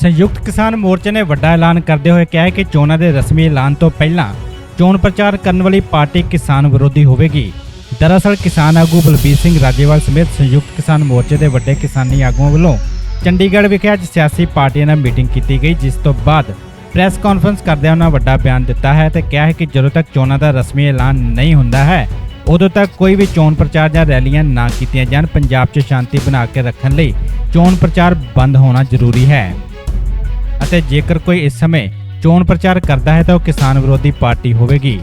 संयुक्त किसान मोर्चे ने वड्डा ऐलान करते हुए कहा है कि चोणां दे रस्मी ऐलान तो पहला चोण प्रचार करने वाली पार्टी किसान विरोधी होगी। दरअसल किसान आगू बलबीर सिंह राजेवाल समेत संयुक्त किसान मोर्चे के वड्डे किसानी आगुओं वालों चंडीगढ़ विखे अज सियासी पार्टियां नाल मीटिंग की गई, जिस तो बाद प्रेस कॉन्फ्रेंस करदे उन्होंने वड्डा बयान दिता है तो कहा है कि जदों तक चोणां दा रस्मी ऐलान नहीं हुंदा है उदों तक कोई भी चोण प्रचार या रैलियां ना कीतियां जाण। पंजाब 'च शांति बना के रखने लई चोण प्रचार बंद होना जरूरी है ਅਤੇ जेकर कोई इस समय चोण प्रचार करता है तो किसान विरोधी पार्टी होगी।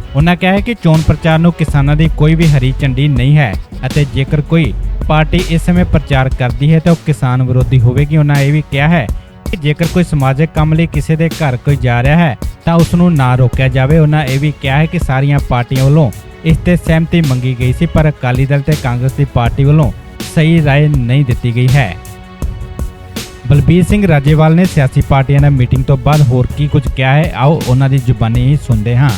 उन्होंने कहा है कि चोण प्रचार ਨੂੰ किसानों की कोई भी हरी झंडी नहीं है ਅਤੇ जेकर कोई पार्टी इस समय प्रचार करती है तो किसान विरोधी होगी। उन्होंने यह भी कहा है कि जेकर कोई समाजिक काम लिए किसी के घर कोई जा रहा है तो उसनों ना रोकया जाए। उन्होंने यह भी कहा है कि सारिया पार्टियों वालों इस ते सहमति मंगी गई सी, पर अकाली दल ते कांग्रेस की पार्टी वालों सही राय नहीं दी गई है। बलबीर सिंह राजेवाल ने सियासी पार्टियां ने मीटिंग तो बाद होर की कुछ कहा है, आओ उन्हां दी जुबानी ही सुनते हाँ।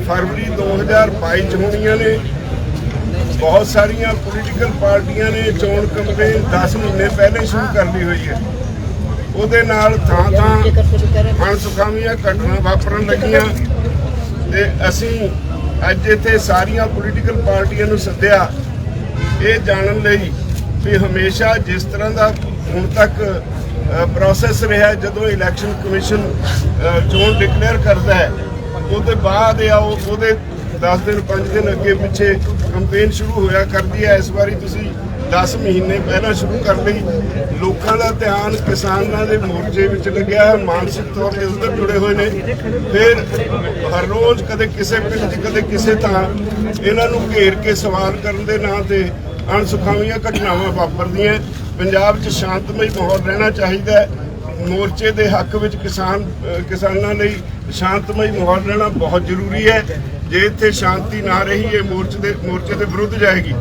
फरवरी 2022 होनियां ने बहुत सारिया पोलीटिकल पार्टियां ने चोण कंपेन 10 महीने पहले शुरू कर ली हुई है। ਉਹਦੇ ਨਾਲ ਥਾਂ ਅਣਸੁਖਾਵੀਆਂ ਘਟਨਾ ਵਾਪਰਨ ਲੱਗੀਆਂ ਤੇ ਅਸੀਂ ਅੱਜ ਇੱਥੇ ਸਾਰੀਆਂ ਪੋਲੀਟੀਕਲ ਪਾਰਟੀਆਂ ਨੂੰ ਸੱਦਿਆ ਇਹ ਜਾਣਨ ਲਈ ਵੀ ਹਮੇਸ਼ਾ ਜਿਸ ਤਰ੍ਹਾਂ ਦਾ ਹੁਣ ਤੱਕ ਪ੍ਰੋਸੈਸ ਰਿਹਾ, ਜਦੋਂ ਇਲੈਕਸ਼ਨ ਕਮਿਸ਼ਨ ਚੋਣ ਡਿਕਲੇਅਰ ਕਰਦਾ ਹੈ ਉਹਦੇ ਬਾਅਦ ਉਹਦੇ 10 ਦਿਨ 5 ਦਿਨ ਅੱਗੇ ਪਿੱਛੇ ਕੰਪੇਨ ਸ਼ੁਰੂ ਹੋਇਆ ਕਰਦੀ ਹੈ। ਇਸ ਵਾਰੀ ਤੁਸੀਂ 10 ਮਹੀਨੇ ਪਹਿਲਾਂ ਸ਼ੁਰੂ ਕਰ ਲਈ। ਲੋਕਾਂ ਦਾ ਧਿਆਨ ਕਿਸਾਨਾਂ ਦੇ ਮੋਰਚੇ ਵਿੱਚ ਲੱਗਿਆ ਹੈ, ਮਾਨਸਿਕ ਤੌਰ ਤੇ ਉਧਰ ਜੁੜੇ ਹੋਏ ਨੇ। ਫਿਰ ਹਰ ਰੋਜ਼ ਕਦੇ ਕਿਸੇ ਪਿੰਡ 'ਚ ਕਦੇ ਕਿਸੇ ਥਾਂ ਇਹਨਾਂ ਨੂੰ ਘੇਰ ਕੇ ਸਵਾਲ ਕਰਨ ਦੇ ਨਾਂ ਤੇ ਅਣਸੁਖਾਵੀਆਂ ਘਟਨਾਵਾਂ ਵਾਪਰਦੀਆਂ। ਪੰਜਾਬ 'ਚ ਸ਼ਾਂਤਮਈ ਮਾਹੌਲ ਰਹਿਣਾ ਚਾਹੀਦਾ ਹੈ। ਮੋਰਚੇ ਦੇ ਹੱਕ ਵਿੱਚ ਕਿਸਾਨਾਂ ਲਈ ਸ਼ਾਂਤਮਈ ਮਾਹੌਲ ਰਹਿਣਾ ਬਹੁਤ ਜ਼ਰੂਰੀ ਹੈ। ਜੇ ਇੱਥੇ ਸ਼ਾਂਤੀ ਨਾ ਰਹੀ ਇਹ ਮੋਰਚੇ ਦੇ ਵਿਰੁੱਧ ਜਾਏਗੀ।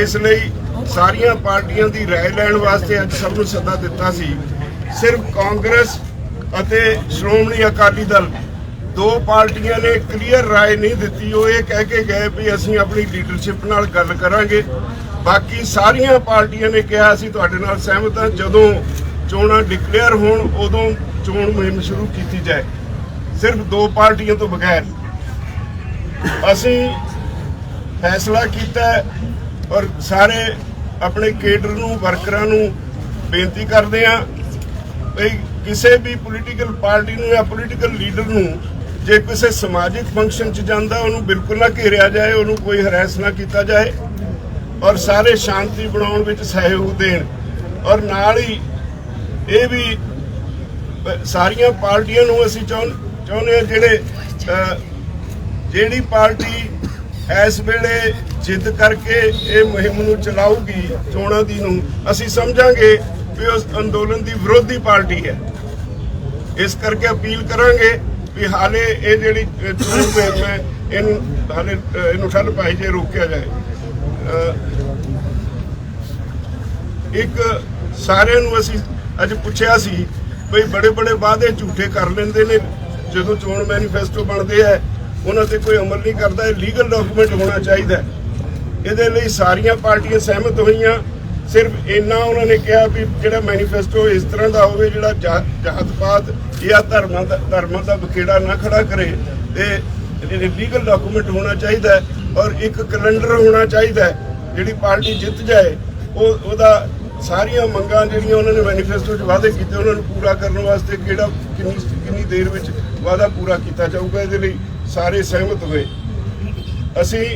ਇਸ ਲਈ ਸਾਰੀਆਂ ਪਾਰਟੀਆਂ ਦੀ ਰਾਏ ਲੈਣ ਵਾਸਤੇ ਅੱਜ ਸਭ ਨੂੰ ਸੱਦਾ ਦਿੱਤਾ ਸੀ। ਸਿਰਫ ਕਾਂਗਰਸ ਅਤੇ ਸ਼੍ਰੋਮਣੀ ਅਕਾਲੀ ਦਲ ਦੋ ਪਾਰਟੀਆਂ ਨੇ ਕਲੀਅਰ ਰਾਏ ਨਹੀਂ ਦਿੱਤੀ। ਉਹ ਇਹ ਕਹਿ ਕੇ ਗਏ ਵੀ ਅਸੀਂ ਆਪਣੀ ਲੀਡਰਸ਼ਿਪ ਨਾਲ ਗੱਲ ਕਰਾਂਗੇ। ਬਾਕੀ ਸਾਰੀਆਂ ਪਾਰਟੀਆਂ ਨੇ ਕਿਹਾ ਅਸੀਂ ਤੁਹਾਡੇ ਨਾਲ ਸਹਿਮਤ ਹਾਂ, ਜਦੋਂ ਚੋਣਾਂ ਡਿਕਲੇਅਰ ਹੋਣ ਉਦੋਂ ਚੋਣ ਮੁਹਿੰਮ ਸ਼ੁਰੂ ਕੀਤੀ ਜਾਏ। ਸਿਰਫ ਦੋ ਪਾਰਟੀਆਂ ਤੋਂ ਬਗੈਰ ਅਸੀਂ ਫੈਸਲਾ ਕੀਤਾ ਔਰ ਸਾਰੇ ਆਪਣੇ ਕੇਡਰ ਨੂੰ ਵਰਕਰਾਂ ਨੂੰ ਬੇਨਤੀ ਕਰਦੇ ਹਾਂ ਵੀ ਕਿਸੇ ਵੀ ਪੋਲੀਟੀਕਲ ਪਾਰਟੀ ਨੂੰ ਜਾਂ ਪੋਲੀਟੀਕਲ ਲੀਡਰ ਨੂੰ ਜੇ ਕਿਸੇ ਸਮਾਜਿਕ ਫੰਕਸ਼ਨ 'ਚ ਜਾਂਦਾ ਉਹਨੂੰ ਬਿਲਕੁਲ ਨਾ ਘੇਰਿਆ ਜਾਏ, ਉਹਨੂੰ ਕੋਈ ਹਰੈਸ ਨਾ ਕੀਤਾ ਜਾਏ ਔਰ ਸਾਰੇ ਸ਼ਾਂਤੀ ਬਣਾਉਣ ਵਿੱਚ ਸਹਿਯੋਗ ਦੇਣ। ਔਰ ਨਾਲ ਹੀ ਇਹ ਵੀ ਸਾਰੀਆਂ ਪਾਰਟੀਆਂ ਨੂੰ ਅਸੀਂ ਚਾਹੁੰਦੇ ਹਾਂ ਜਿਹੜੀ ਪਾਰਟੀ ਇਸ ਵੇਲੇ ਜਿੱਦ ਕਰਕੇ ਇਹ ਮੁਹਿੰਮ ਨੂੰ ਚਲਾਊਗੀ ਚੋਣਾਂ ਦੀ ਨੂੰ ਅਸੀਂ ਸਮਝਾਂਗੇ ਵੀ ਉਸ ਅੰਦੋਲਨ ਦੀ ਵਿਰੋਧੀ ਪਾਰਟੀ ਹੈ। ਇਸ ਕਰਕੇ ਅਪੀਲ ਕਰਾਂਗੇ ਵੀ ਹਾਲੇ ਇਹ ਜਿਹੜੀ ਚੋਣ ਮੁਹਿੰਮ ਹੈ ਇਹਨੂੰ ਠੱਲ ਪਾਈ ਜੇ, ਰੋਕਿਆ ਜਾਏ। ਇੱਕ ਸਾਰਿਆਂ ਨੂੰ ਅਸੀਂ ਅੱਜ ਪੁੱਛਿਆ ਸੀ ਬਈ ਬੜੇ ਵਾਅਦੇ ਝੂਠੇ ਕਰ ਲੈਂਦੇ ਨੇ, ਜਦੋਂ ਚੋਣ ਮੈਨੀਫੈਸਟੋ ਬਣਦੇ ਹੈ ਉਹਨਾਂ ਤੇ ਕੋਈ ਅਮਲ ਨਹੀਂ ਕਰਦਾ। ਲੀਗਲ ਡਾਕੂਮੈਂਟ ਹੋਣਾ ਚਾਹੀਦਾ। ਇਹਦੇ ਲਈ ਸਾਰੀਆਂ ਪਾਰਟੀਆਂ ਸਹਿਮਤ ਹੋਈਆਂ। ਸਿਰਫ ਇੰਨਾ ਉਹਨਾਂ ਨੇ ਕਿਹਾ ਵੀ ਜਿਹੜਾ ਮੈਨੀਫੈਸਟੋ ਇਸ ਤਰ੍ਹਾਂ ਦਾ ਹੋਵੇ ਜਿਹੜਾ ਜਾਤ-ਪਾਤ ਜਾਂ ਧਰਮਾਂ ਦਾ ਬਖੇੜਾ ਨਾ ਖੜਾ ਕਰੇ ਤੇ ਲੀਗਲ ਡਾਕੂਮੈਂਟ ਹੋਣਾ ਚਾਹੀਦਾ ਔਰ ਇੱਕ ਕੈਲੰਡਰ ਹੋਣਾ ਚਾਹੀਦਾ। ਜਿਹੜੀ ਪਾਰਟੀ ਜਿੱਤ ਜਾਏ ਉਹਦਾ ਸਾਰੀਆਂ ਮੰਗਾਂ ਜਿਹੜੀਆਂ ਉਹਨਾਂ ਨੇ ਮੈਨੀਫੈਸਟੋ 'ਚ ਵਾਅਦੇ ਕੀਤੇ ਉਹਨਾਂ ਨੂੰ ਪੂਰਾ ਕਰਨ ਵਾਸਤੇ ਕਿੰਨੀ ਦੇਰ ਵਿੱਚ ਵਾਅਦਾ ਪੂਰਾ ਕੀਤਾ ਜਾਊਗਾ, ਇਹਦੇ ਲਈ ਸਾਰੇ ਸਹਿਮਤ ਹੋਏ। ਅਸੀਂ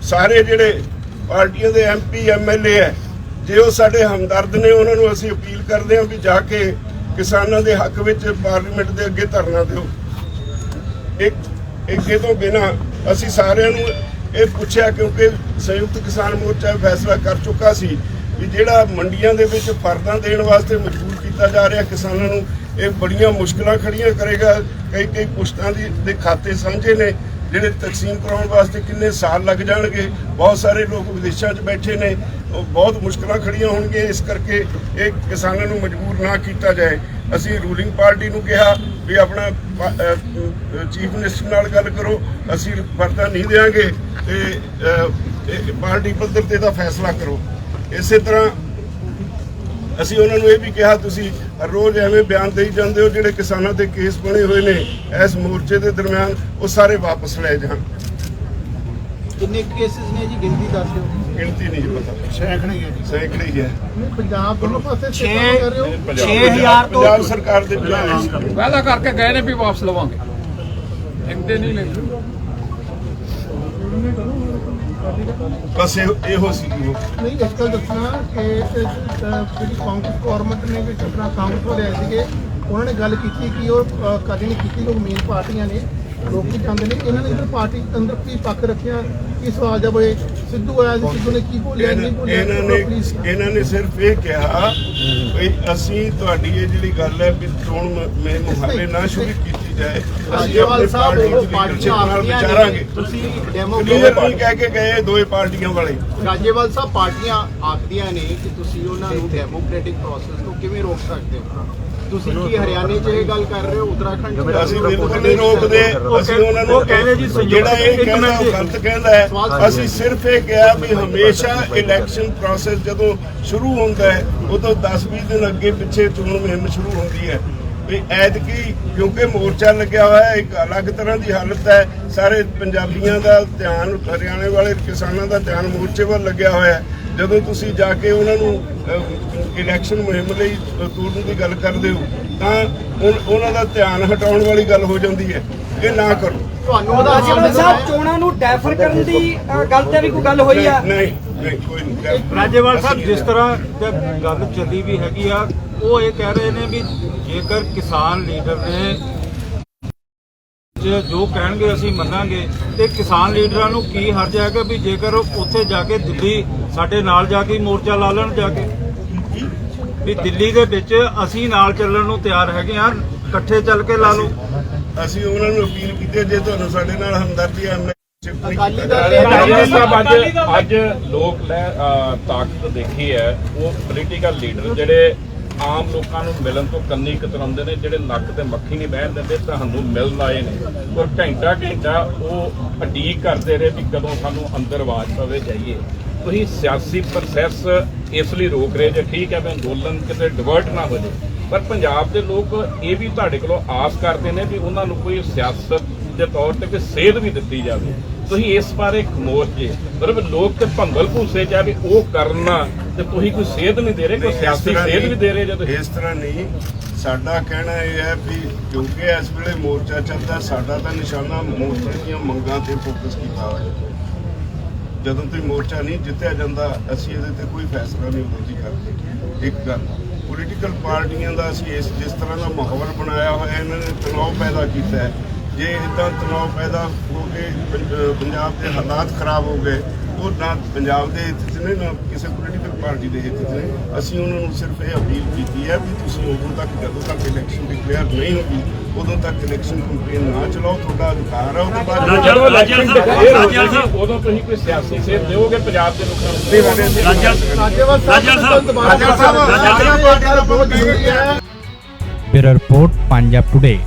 ਸਾਰੇ ਜਿਹੜੇ ਪਾਰਟੀਆਂ ਦੇ MP MLA ਹੈ ਜੇ ਉਹ ਸਾਡੇ ਹਮਦਰਦ ਨੇ ਉਹਨਾਂ ਨੂੰ ਅਸੀਂ ਅਪੀਲ ਕਰਦੇ ਹਾਂ ਵੀ ਜਾ ਕੇ ਕਿਸਾਨਾਂ ਦੇ ਹੱਕ ਵਿੱਚ ਪਾਰਲੀਮੈਂਟ ਦੇ ਅੱਗੇ ਧਰਨਾ ਦਿਓ। ਇੱਕ ਤੋਂ ਬਿਨਾਂ ਅਸੀਂ ਸਾਰਿਆਂ ਨੂੰ ਇਹ ਪੁੱਛਿਆ ਕਿਉਂਕਿ ਸੰਯੁਕਤ ਕਿਸਾਨ ਮੋਰਚਾ ਫੈਸਲਾ ਕਰ ਚੁੱਕਾ ਸੀ ਵੀ ਜਿਹੜਾ ਮੰਡੀਆਂ ਦੇ ਵਿੱਚ ਫਰਦਾਂ ਦੇਣ ਵਾਸਤੇ ਮਜਬੂਰ ਕੀਤਾ ਜਾ ਰਿਹਾ ਕਿਸਾਨਾਂ ਨੂੰ, ਇਹ ਬੜੀਆਂ ਮੁਸ਼ਕਲਾਂ ਖੜੀਆਂ ਕਰੇਗਾ। ਕਈ ਪੁਸ਼ਤਾਂ ਦੇ ਖਾਤੇ ਸਾਂਝੇ ਨੇ ਜਿਹੜੇ ਤਕਸੀਮ ਕਰਾਉਣ ਵਾਸਤੇ ਕਿੰਨੇ ਸਾਲ ਲੱਗ ਜਾਣਗੇ। ਬਹੁਤ ਸਾਰੇ ਲੋਕ ਵਿਦੇਸ਼ਾਂ 'ਚ ਬੈਠੇ ਨੇ, ਬਹੁਤ ਮੁਸ਼ਕਲਾਂ ਖੜੀਆਂ ਹੋਣਗੀਆਂ। ਇਸ ਕਰਕੇ ਇਹ ਕਿਸਾਨਾਂ ਨੂੰ ਮਜਬੂਰ ਨਾ ਕੀਤਾ ਜਾਏ। ਅਸੀਂ ਰੂਲਿੰਗ ਪਾਰਟੀ ਨੂੰ ਕਿਹਾ ਵੀ ਆਪਣਾ ਚੀਫ ਮਿਨਿਸਟਰ ਨਾਲ ਗੱਲ ਕਰੋ, ਅਸੀਂ ਫਰਦਾ ਨਹੀਂ ਦੇਵਾਂਗੇ ਤੇ ਪਾਰਟੀ ਪੱਧਰ ਤੇ ਦਾ ਫੈਸਲਾ ਕਰੋ। ਇਸੇ ਤਰ੍ਹਾਂ ਅਸੀਂ ਉਹਨਾਂ ਨੂੰ ਇਹ ਵੀ ਕਿਹਾ ਤੁਸੀਂ ਰੋਜ਼ ਐਵੇਂ ਬਿਆਨ ਦੇਈ ਜਾਂਦੇ ਹੋ, ਜਿਹੜੇ ਕਿਸਾਨਾਂ ਤੇ ਕੇਸ ਬਣੇ ਹੋਏ ਨੇ ਇਸ ਮੋਰਚੇ ਦੇ ਦਰਮਿਆਨ ਉਹ ਸਾਰੇ ਵਾਪਸ ਲੈ ਜਾਣ। ਕਿੰਨੇ ਕੇਸਿਸ ਨੇ ਜੀ, ਗਿਣਤੀ ਦੱਸ ਦਿਓ। ਗਿਣਤੀ ਨਹੀਂ ਜੀ ਪਤਾ, ਸੈਂਕੜੇ ਹੀ ਹੈ। ਪੰਜਾਬ ਦੋਨੋਂ ਪਾਸੇ 6 ਕਰ ਰਹੇ ਹੋ। 6000 ਤੋਂ ਪੰਜਾਬ ਸਰਕਾਰ ਦੇ ਬਿਆਨ ਵਾਅਦਾ ਕਰਕੇ ਗਏ ਨੇ ਵੀ ਵਾਪਸ ਲਵਾਂਗੇ, ਇੰਦੇ ਨਹੀਂ ਲੈਂਦੇ। ਬਸ ਇਹੋ ਸੀ ਜੀ। ਨਹੀਂ ਇਸ ਗੱਲ ਦੱਸਣਾ ਕਿ ਜਿਹੜੀ ਕਾਂਗਰਸ ਗਵਰਨਮੈਂਟ ਨੇ ਵੀ ਆਪਣਾ ਕਾਂਗਰਸ ਵਾਲੇ ਆਏ ਸੀਗੇ, ਉਹਨਾਂ ਨੇ ਗੱਲ ਕੀਤੀ ਕਿ ਉਹ ਕਦੇ ਨਹੀਂ ਕੀਤੀ, ਲੋਕ ਮੇਨ ਪਾਰਟੀਆਂ ਨੇ ਲੋਕ ਕੀ ਚਾਹੁੰਦੇ ਨੇ। ਇਹਨਾਂ ਨੇ ਇਧਰ ਪਾਰਟੀ ਅੰਦਰ ਕੀ ਪੱਖ ਰੱਖਿਆ, ਕੀ ਸਵਾਲ ਜਦ ਹੋਏ ਸਿੱਧੂ ਆਇਆ ਸੀ, ਸਿੱਧੂ ਨੇ ਕੀ ਬੋਲਿਆ ਨਹੀਂ ਬੋਲਿਆ। ਇਹਨਾਂ ਨੇ ਸਿਰਫ ਇਹ ਕਿਹਾ ਵੀ ਅਸੀਂ ਤੁਹਾਡੀ ਇਹ ਜਿਹੜੀ ਗੱਲ ਹੈ ਵੀ ਚੋਣ ਮੁਹਾਲੇ ਨਾ ਸ਼ੁਰੂ ਕੀਤੀ ਜਾਏ, ਅਸੀਂ ਆਪਣੇ ਪਾਰਟੀ ਨਾਲ ਵਿਚਾਰਾਂਗੇ। ਤੁਸੀਂ ਕਲੀਅਰ ਨਹੀਂ ਕਹਿ ਕੇ ਗਏ ਦੋਵੇਂ ਪਾਰਟੀਆਂ ਵਾਲੇ। ਰਾਜੇਵਾਲ ਸਾਹਿਬ ਪਾਰਟੀਆਂ ਆਖਦੀਆਂ ਨੇ ਕਿ ਤੁਸੀਂ ਉਹਨਾਂ ਨੂੰ ਡੈਮੋਕ੍ਰੈਟਿਕ ਪ੍ਰੋਸੈਸ ਨੂੰ ਕਿਵੇਂ ਰੋਕ ਸਕਦੇ ਹੋ। ਤੁਸੀਂ ਕੀ ਹਰਿਆਣੇ 'ਚ ਇਹ ਗੱਲ ਕਰ ਰਹੇ ਹੋ, ਉੱਤਰਾਖੰਡ 'ਚ? ਅਸੀਂ ਬਿਲਕੁਲ ਨਹੀਂ ਰੋਕਦੇ। ਅਸੀਂ ਉਹਨਾਂ ਨੂੰ ਜਿਹੜਾ ਇਹ ਕਹਿੰਦਾ ਉਹ ਗਲਤ ਕਹਿੰਦਾ ਹੈ। ਅਸੀਂ ਸਿਰਫ ਇਹ ਕਿਹਾ ਵੀ ਹਮੇਸ਼ਾ ਇਲੈਕਸ਼ਨ ਪ੍ਰੋਸੈਸ ਜਦੋਂ ਸ਼ੁਰੂ ਹੁੰਦਾ ਹੈ ਉਦੋਂ 10-20 ਦਿਨ ਅੱਗੇ ਪਿੱਛੇ ਚੋਣ ਮੁਹਿੰਮ ਸ਼ੁਰੂ ਹੁੰਦੀ ਹੈ। ਵੀ ਐਤਕੀ ਕਿਉਂਕਿ ਮੋਰਚਾ ਲੱਗਿਆ ਹੋਇਆ ਹੈ, ਇੱਕ ਅਲੱਗ ਤਰ੍ਹਾਂ ਦੀ ਹਾਲਤ ਹੈ। ਸਾਰੇ ਪੰਜਾਬੀਆਂ ਦਾ ਧਿਆਨ, ਹਰਿਆਣੇ ਵਾਲੇ ਕਿਸਾਨਾਂ ਦਾ ਧਿਆਨ ਮੋਰਚੇ ਵੱਲ ਲੱਗਿਆ ਹੋਇਆ ਹੈ। ਜਦੋਂ ਤੁਸੀਂ ਜਾ ਕੇ ਉਹਨਾਂ ਨੂੰ ਇਲੈਕਸ਼ਨ ਮੁਹਿੰਮ ਲਈ ਤੋਰਨ ਦੀ ਗੱਲ ਕਰਦੇ ਹੋ ਤਾਂ ਉਹਨਾਂ ਦਾ ਧਿਆਨ ਹਟਾਉਣ ਵਾਲੀ ਗੱਲ ਹੋ ਜਾਂਦੀ ਹੈ। ਇਹ ਨਾ ਕਰੋ। ਤੁਹਾਨੂੰ ਰਾਜੇਵਾਲ ਸਾਹਿਬ ਚੋਣਾਂ ਨੂੰ ਡੈਫਰ ਕਰਨ ਦੀ ਗੱਲ ਤੇ ਵੀ ਕੋਈ ਗੱਲ ਹੋਈ ਆ? ਨਹੀਂ ਕੋਈ ਨਹੀਂ। ਰਾਜੇਵਾਲ ਸਾਹਿਬ ਜਿਸ ਤਰ੍ਹਾਂ ਗੱਲ ਚੱਲੀ ਵੀ ਹੈਗੀ ਆ, ਉਹ ਇਹ ਕਹਿ ਰਹੇ ਨੇ ਵੀ ਜੇਕਰ ਕਿਸਾਨ ਲੀਡਰ ਨੇ ਜੋ ਕਹਿਣਗੇ ਅਸੀਂ ਮੰਨਾਂਗੇ, ਤੇ ਕਿਸਾਨ ਲੀਡਰਾਂ ਨੂੰ ਕੀ ਹਰਜ ਹੈਗਾ ਵੀ ਜੇਕਰ ਉੱਥੇ ਜਾ ਕੇ ਦਿੱਲੀ ਸਾਡੇ ਨਾਲ ਜਾ ਕੇ ਮੋਰਚਾ ਲਾ ਲੈਣ, ਜਾ ਕੇ ਵੀ ਦਿੱਲੀ ਦੇ ਵਿੱਚ ਅਸੀਂ ਨਾਲ ਚੱਲਣ ਨੂੰ ਤਿਆਰ ਹੈਗੇ ਆ, ਇਕੱਠੇ ਚੱਲ ਕੇ ਲਾ ਲਓ। ਅਸੀਂ ਉਹਨਾਂ ਨੂੰ ਅਪੀਲ ਕੀਤੀ ਜੇ ਤੁਹਾਨੂੰ ਸਾਡੇ ਨਾਲ ਹਮਦਰਦੀ ਹੈ। ਅੱਜ ਲੋਕ ਨੇ ਤਾਕਤ ਦੇਖੀ ਹੈ, ਉਹ ਪੋਲੀਟੀਕਲ ਲੀਡਰ ਜਿਹੜੇ ਆਮ ਲੋਕਾਂ ਨੂੰ ਮਿਲਣ ਤੋਂ ਕੰਨੀ ਕਤਰਾਉਂਦੇ ਨੇ, ਜਿਹੜੇ ਨੱਕ ਤੇ ਮੱਖੀ ਨਹੀਂ ਬਹਿਣ ਦਿੰਦੇ, ਤੁਹਾਨੂੰ ਮਿਲਣ ਆਏ ਨੇ ਔਰ ਘੰਟਾ ਉਹ ਉਡੀਕ ਕਰਦੇ ਰਹੇ ਵੀ ਕਦੋਂ ਸਾਨੂੰ ਅੰਦਰ ਆਵਾਜ਼ ਪਵੇ ਜਾਈਏ। ਤੁਸੀਂ ਸਿਆਸੀ ਪ੍ਰੋਸੈਸ ਇਸ ਲਈ ਰੋਕ ਰਹੇ ਜੇ, ਠੀਕ ਹੈ ਵੀ ਅੰਦੋਲਨ ਕਿਤੇ ਡਿਵਰਟ ਨਾ ਹੋ ਜਾਏ, ਪਰ ਪੰਜਾਬ ਦੇ ਲੋਕ ਇਹ ਵੀ ਤੁਹਾਡੇ ਕੋਲੋਂ ਆਸ ਕਰਦੇ ਨੇ ਵੀ ਉਹਨਾਂ ਨੂੰ ਕੋਈ ਸਿਆਸਤ ਦੇ ਤੌਰ ਤੇ ਕੋਈ ਸੇਧ ਵੀ ਦਿੱਤੀ ਜਾਵੇ। ਤੁਸੀਂ ਇਸ ਬਾਰੇ ਖਮੋਸ਼ ਜੇ, ਪਰ ਲੋਕ ਤੇ ਭੰਗਲ ਭੂਸੇ ਚ ਆ ਵੀ ਉਹ ਕਰਨਾ ਤੇ ਤੁਸੀਂ ਕੋਈ ਸੇਧ ਨਹੀਂ ਦੇ ਰਹੇ, ਕੋਈ ਸਿਆਸੀ ਸੇਧ ਵੀ ਦੇ ਰਹੇ ਜਦੋਂ। ਇਸ ਤਰ੍ਹਾਂ ਨਹੀਂ, ਸਾਡਾ ਕਹਿਣਾ ਇਹ ਹੈ ਵੀ ਕਿਉਂਕਿ ਇਸ ਵੇਲੇ ਮੋਰਚਾ ਚੱਲਦਾ, ਸਾਡਾ ਤਾਂ ਨਿਸ਼ਾਨਾ ਮੋਰਚੇ ਦੀਆਂ ਮੰਗਾਂ ਤੇ ਫੋਕਸ ਕੀਤਾ ਹੋਇਆ। ਜਦੋਂ ਤੱਕ ਮੋਰਚਾ ਨਹੀਂ ਜਿੱਤਿਆ ਜਾਂਦਾ ਅਸੀਂ ਇਹਦੇ ਤੇ ਕੋਈ ਫੈਸਲਾ ਨਹੀਂ ਉਦੋਂ ਕਰਦੇ। ਇੱਕ ਗੱਲ ਪੋਲੀਟੀਕਲ ਪਾਰਟੀਆਂ ਦਾ ਅਸੀਂ ਜਿਸ ਤਰ੍ਹਾਂ ਦਾ ਮਾਹੌਲ ਬਣਾਇਆ ਹੋਇਆ, ਇਹਨਾਂ ਨੇ ਤਣਾਅ ਪੈਦਾ ਕੀਤਾ ਹੈ। ਜੇ ਇੱਦਾਂ ਤਣਾਅ ਪੈਦਾ ਹੋ ਕੇ ਪੰਜਾਬ ਦੇ ਹਾਲਾਤ ਖਰਾਬ ਹੋ ਗਏ, ਉਹ ਨਾ ਪੰਜਾਬ ਦੇ ਹਿੱਤ 'ਚ ਨੇ ਨਾ ਕਿਸੇ ਪੋਲੀਟੀਕਲ ਪਾਰਟੀ ਦੇ ਹਿੱਤ 'ਚ ਨੇ। ਅਸੀਂ ਉਹਨਾਂ ਨੂੰ ਸਿਰਫ ਇਹ ਅਪੀਲ ਕੀਤੀ ਹੈ ਵੀ ਤੁਸੀਂ ਉਦੋਂ ਤੱਕ, ਜਦੋਂ ਤੱਕ ਇਲੈਕਸ਼ਨ ਡਿਕਲੇਅਰ ਨਹੀਂ ਹੁੰਦੀ ਉਦੋਂ ਤੱਕ ਇਲੈਕਸ਼ਨ ਕੰਪੇਨ ਨਾ ਚਲਾਓ, ਤੁਹਾਡਾ ਅਧਿਕਾਰ ਹੈ। ਉਹਦੇ ਬਾਅਦ ਜਦੋਂ ਇਲੈਕਸ਼ਨ ਡਿਕਲੇਅਰ ਹੋ ਜਾਏਗੀ ਉਦੋਂ ਤੁਸੀਂ ਕੋਈ ਸਿਆਸੀ ਸੇਧ ਦਿਓਗੇ ਪੰਜਾਬ ਦੇ ਲੋਕਾਂ ਨੂੰ? ਰਾਜੇਵਾਲ ਸਾਹਿਬ ਬਹੁਤ ਜ਼ਰੂਰੀ ਹੈ। Bureau report, Punjab today.